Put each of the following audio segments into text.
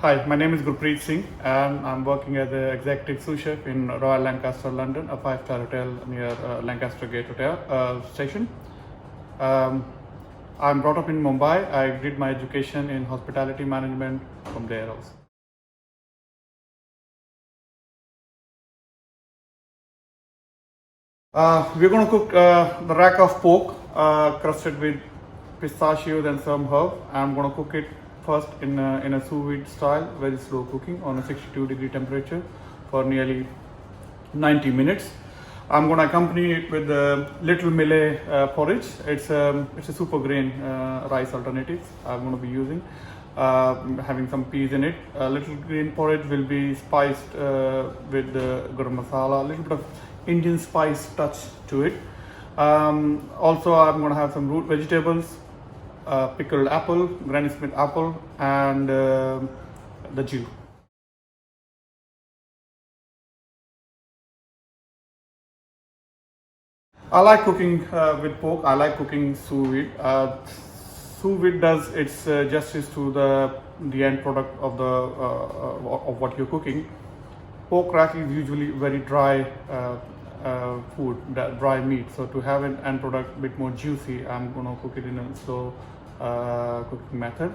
Hi, my name is Gurpreet Singh and I'm working as an executive sous chef in Royal Lancaster, London, a five-star hotel near Lancaster Gate Hotel station. I'm brought up in Mumbai. I did my education in hospitality management from there also. We're going to cook the rack of pork crusted with pistachios and some herb. I'm going to cook it first in a sous vide style, very slow cooking on a 62-degree temperature for nearly 90 minutes. I'm going to accompany it with little millet porridge. It's a super grain rice alternative I'm going to be using, having some peas in it. Little green porridge will be spiced with garam masala, a little bit of Indian spice touch to it. Also, I'm going to have some root vegetables, pickled apple, Granny Smith apple, and the Jew. I like cooking with pork. I like cooking sous vide. Sous vide does its justice to the end product of of what you're cooking. Pork rack is usually very dry food, dry meat. So to have an end product a bit more juicy, I'm going to cook it in a slow cooking method.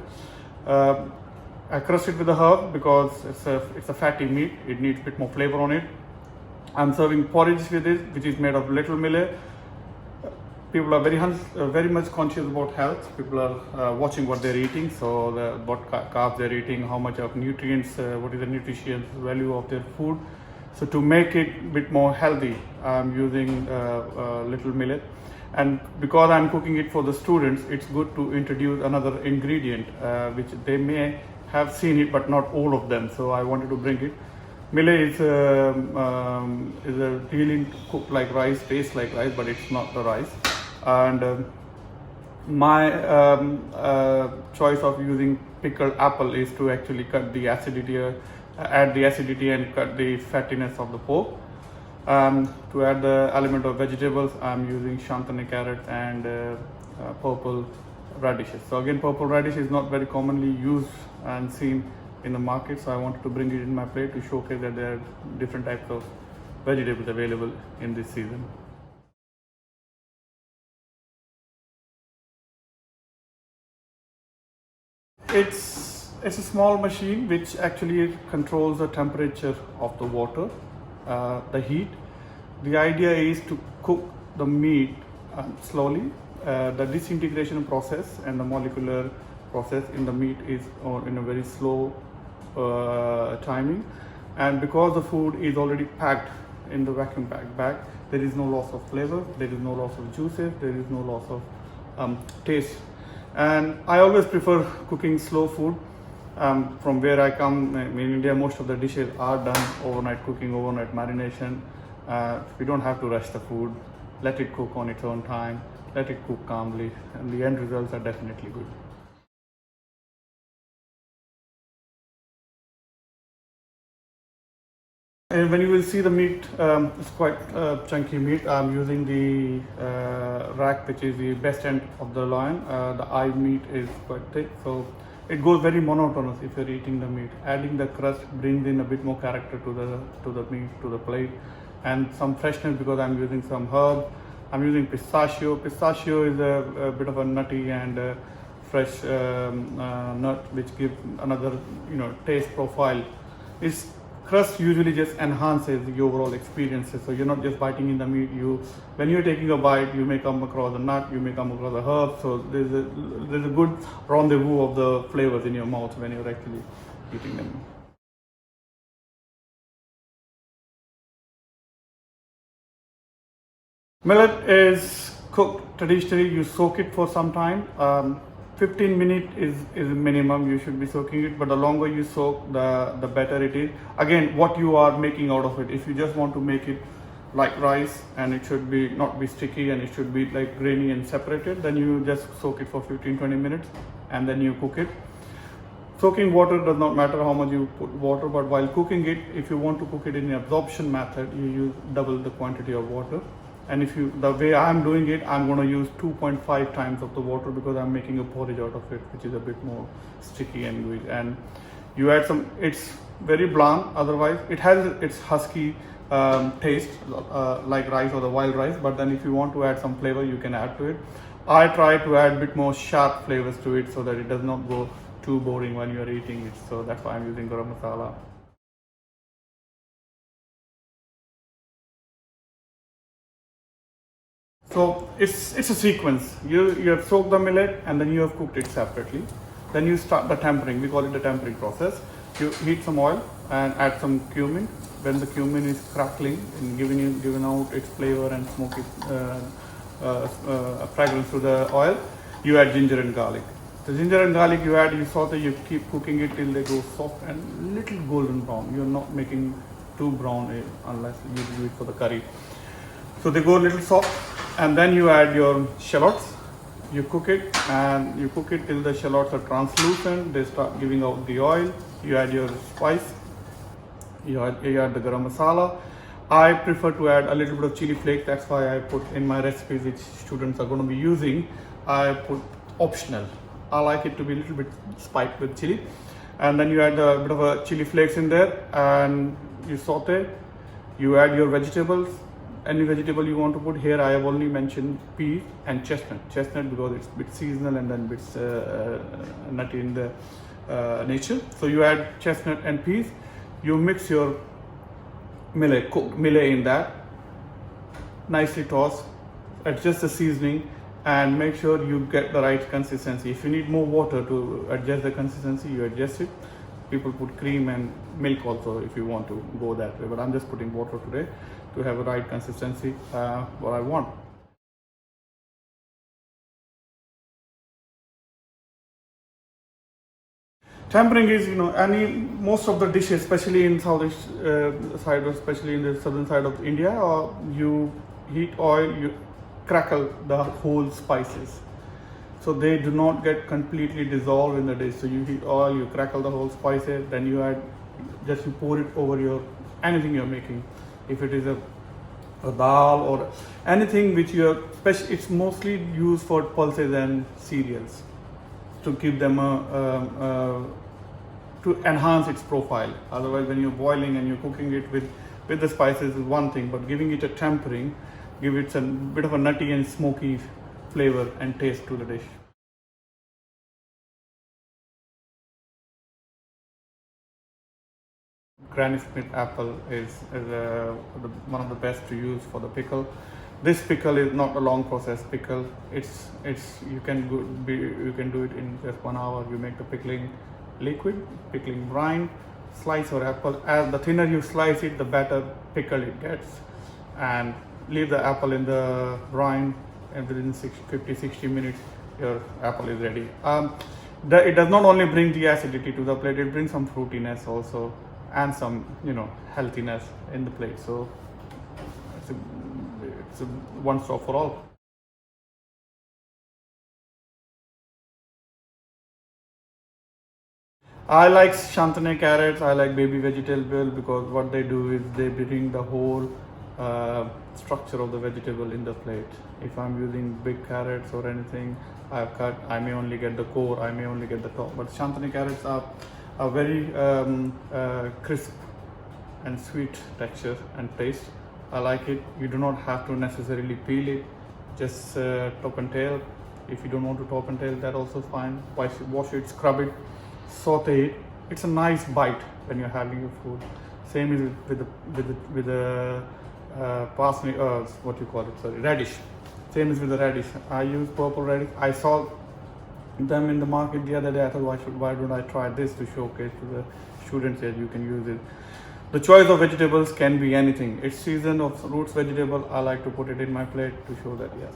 I crust it with the herb because it's a fatty meat. It needs a bit more flavor on it. I'm serving porridge with it, which is made of little millet. People are very much conscious about health. People are watching what they're eating, so what carbs they're eating, how much of nutrients, what is the nutrition value of their food. So to make it a bit more healthy, I'm using little millet. And because I'm cooking it for the students, it's good to introduce another ingredient, which they may have seen it, but not all of them. So I wanted to bring it. Millet is a really cooked like rice, tastes like rice, but it's not the rice. And my choice of using pickled apple is to actually cut the acidity, add the acidity and cut the fattiness of the pork. To add the element of vegetables, I'm using shantani carrot and purple radishes. So again, purple radish is not very commonly used and seen in the market, so I wanted to bring it in my plate to showcase that there are different types of vegetables available in this season. It's a small machine which actually controls the temperature of the water, the heat. The idea is to cook the meat slowly. The disintegration process and the molecular process in the meat is in a very slow timing, and because the food is already packed in the vacuum packed bag, there is no loss of flavor, there is no loss of juices, there is no loss of taste. And I always prefer cooking slow food. From where I come in India, most of the dishes are done overnight cooking, overnight marination. We don't have to rush the food. Let it cook on its own time, let it cook calmly, and the end results are definitely good. And when you will see the meat, it's quite chunky meat. I'm using the rack, which is the best end of the loin. The eye meat is quite thick, so it goes very monotonous if you're eating the meat. Adding the crust brings in a bit more character to the meat, to the plate, and some freshness because I'm using some herb. I'm using pistachio. Pistachio is a bit of a nutty and fresh nut, which gives another taste profile. It's crust usually just enhances the overall experiences. So you're not just biting in the meat. When you're taking a bite, you may come across a nut, you may come across a herb. So there's a good rendezvous of the flavors in your mouth when you're actually eating them. Millet is cooked traditionally. You soak it for some time. 15 minutes is minimum you should be soaking it, but the longer you soak, the better it is. Again, what you are making out of it. If you just want to make it like rice and it should be not be sticky and it should be like grainy and separated, then you just soak it for 15-20 minutes and then you cook it. Soaking water does not matter how much you put water, but while cooking it, if you want to cook it in the absorption method, you use double the quantity of water. And the way I'm doing it, I'm going to use 2.5 times of the water because I'm making a porridge out of it, which is a bit more sticky and gooey. And You add some, it's very bland, otherwise it has its husky taste like rice or the wild rice, but then if you want to add some flavor, you can add to it. I try to add a bit more sharp flavors to it so that it does not go too boring when you are eating it. So that's why I'm using garam masala. So it's a sequence. You have soaked the millet and then you have cooked it separately. Then you start the tempering. We call it the tempering process. You heat some oil and add some cumin. When the cumin is crackling and giving out its flavor and smoky fragrance to the oil, you add ginger and garlic. The ginger and garlic you saute, you keep cooking it till they go soft and little golden brown. You're not making too brown unless you do it for the curry. So they go a little soft, and then you add your shallots. You cook it till the shallots are translucent. They start giving out the oil. You add your spice. You add the garam masala. I prefer to add a little bit of chili flakes. That's why I put in my recipes, which students are going to be using, I put optional. I like it to be a little bit spiked with chili. And then you add a bit of a chili flakes in there and you saute. You add your vegetables. Any vegetable you want to put. Here I have only mentioned peas and chestnut. Chestnut because it's a bit seasonal and then a bit nutty in the nature. So you add chestnut and peas. You mix your millet, cooked millet in that. Nicely toss. Adjust the seasoning and make sure you get the right consistency. If you need more water to adjust the consistency, you adjust it. People put cream and milk also if you want to go that way, but I'm just putting water today to have a right consistency what I want. Tempering is, most of the dishes, especially in southeast side, especially in the southern side of India, you heat oil, you crackle the whole spices. So they do not get completely dissolved in the dish. So you heat oil, you crackle the whole spices, then you add, you pour it over your anything you're making. If it is a dal or anything which it's mostly used for pulses and cereals to give them to enhance its profile. Otherwise, when you're boiling and you're cooking it with the spices is one thing, but giving it a tempering, give it a bit of a nutty and smoky flavor and taste to the dish. Granny Smith apple is one of the best to use for the pickle. This pickle is not a long process pickle. You can do it in just 1 hour. You make the pickling liquid, pickling brine, slice your apple. As the thinner you slice it, the better pickle it gets. And leave the apple in the brine, and within 50-60 minutes, your apple is ready. It does not only bring the acidity to the plate; it brings some fruitiness also, and some healthiness in the plate. So it's a one stop for all. I like shantane carrots. I like baby vegetable because what they do is they bring the whole structure of the vegetable in the plate. If I'm using big carrots or anything I've cut, I may only get the core, I may only get the top. But shantane carrots are very crisp and sweet texture and taste. I like it. You do not have to necessarily peel it, just top and tail. If you don't want to top and tail, that also fine. Wash it, scrub it, saute it. It's a nice bite when you're having your food. Same is with the parsnip, what you call it, sorry, radish. Same is with the radish. I use purple radish. I saw them in the market the other day. I thought, why don't I try this to showcase to the students that you can use it. The choice of vegetables can be anything. It's season of roots vegetable. I like to put it in my plate to show that yes.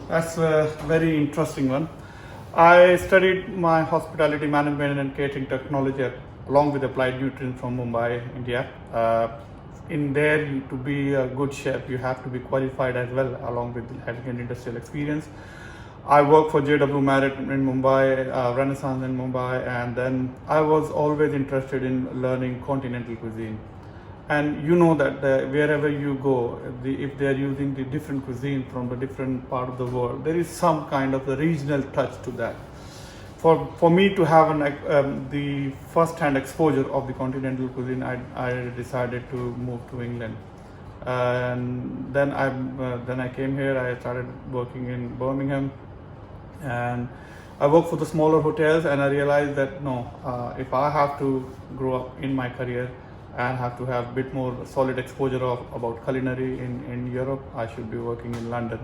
That's a very interesting one. I studied my hospitality management and catering technology along with applied nutrition from Mumbai, India. In there, to be a good chef, you have to be qualified as well, along with having an industrial experience. I worked for JW Marriott in Mumbai, Renaissance in Mumbai, and then I was always interested in learning continental cuisine. and you know that wherever you go, if they are using the different cuisine from the different part of the world, there is some kind of a regional touch to that. For me to have the first-hand exposure of the continental cuisine, I decided to move to England, and then I came here. I started working in Birmingham, and I worked for the smaller hotels, and I realized that no, if I have to grow up in my career and have to have a bit more solid exposure about culinary in Europe, I should be working in London.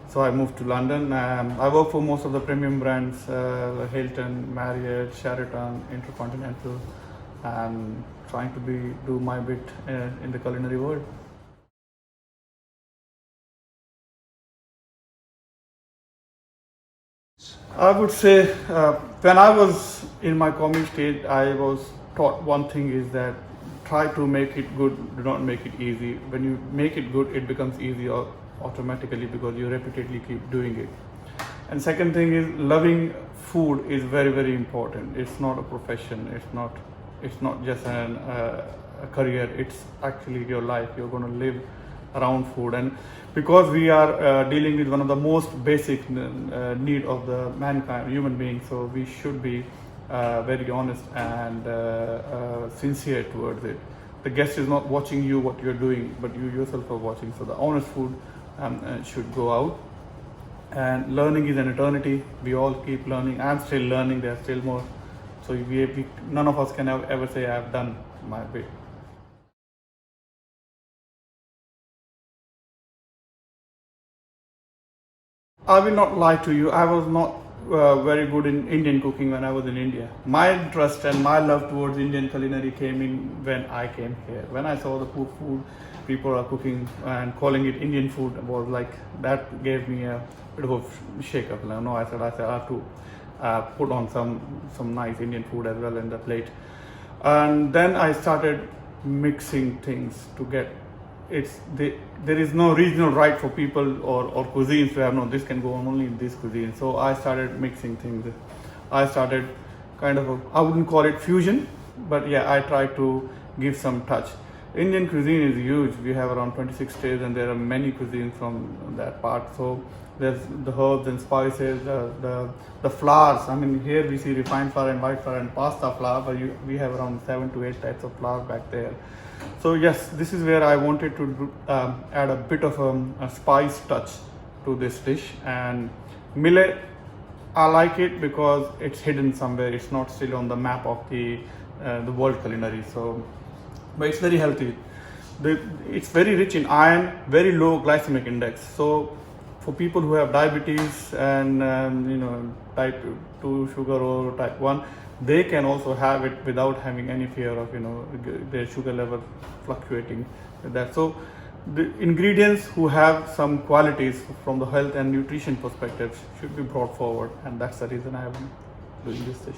So I moved to London. I work for most of the premium brands, Hilton, Marriott, Sheraton, Intercontinental, and trying to do my bit in the culinary world. I would say when I was in my coming stage, I was taught one thing is that try to make it good, do not make it easy. When you make it good, it becomes easy automatically because you repeatedly keep doing it. And second thing is loving food is very, very important. It's not a profession. It's not just a career. It's actually your life. You're going to live around food, and because we are dealing with one of the most basic need of the mankind, human being, so we should be very honest and sincere towards it. The guest is not watching you what you're doing, but you yourself are watching. So the honest food should go out. And learning is an eternity. We all keep learning. I'm still learning. There's still more. So none of us can ever say I've done my bit. I will not lie to you. I was not very good in Indian cooking when I was in India. My interest and my love towards Indian culinary came in when I came here. When I saw the food people are cooking and calling it Indian food, was like that gave me a bit of a shake up. No, I said I have to put on some nice Indian food as well in the plate. And then I started mixing things to get there is no regional right for people or cuisines to have no, this can go on only in this cuisine. So I started mixing things. I started kind of I wouldn't call it fusion, but yeah, I tried to give some touch. Indian cuisine is huge. We have around 26 states, and there are many cuisines from that part. So there's the herbs and spices, the flours. I mean, here we see refined flour and white flour and pasta flour, but we have around 7 to 8 types of flour back there. So yes, this is where I wanted to add a bit of a spice touch to this dish. And millet, I like it because it's hidden somewhere. It's not still on the map of the world culinary. So, but it's very healthy. It's very rich in iron, very low glycemic index. So for people who have diabetes and type 2 sugar or type 1, they can also have it without having any fear of their sugar level fluctuating with that. So the ingredients who have some qualities from the health and nutrition perspective should be brought forward, and that's the reason I am doing this dish.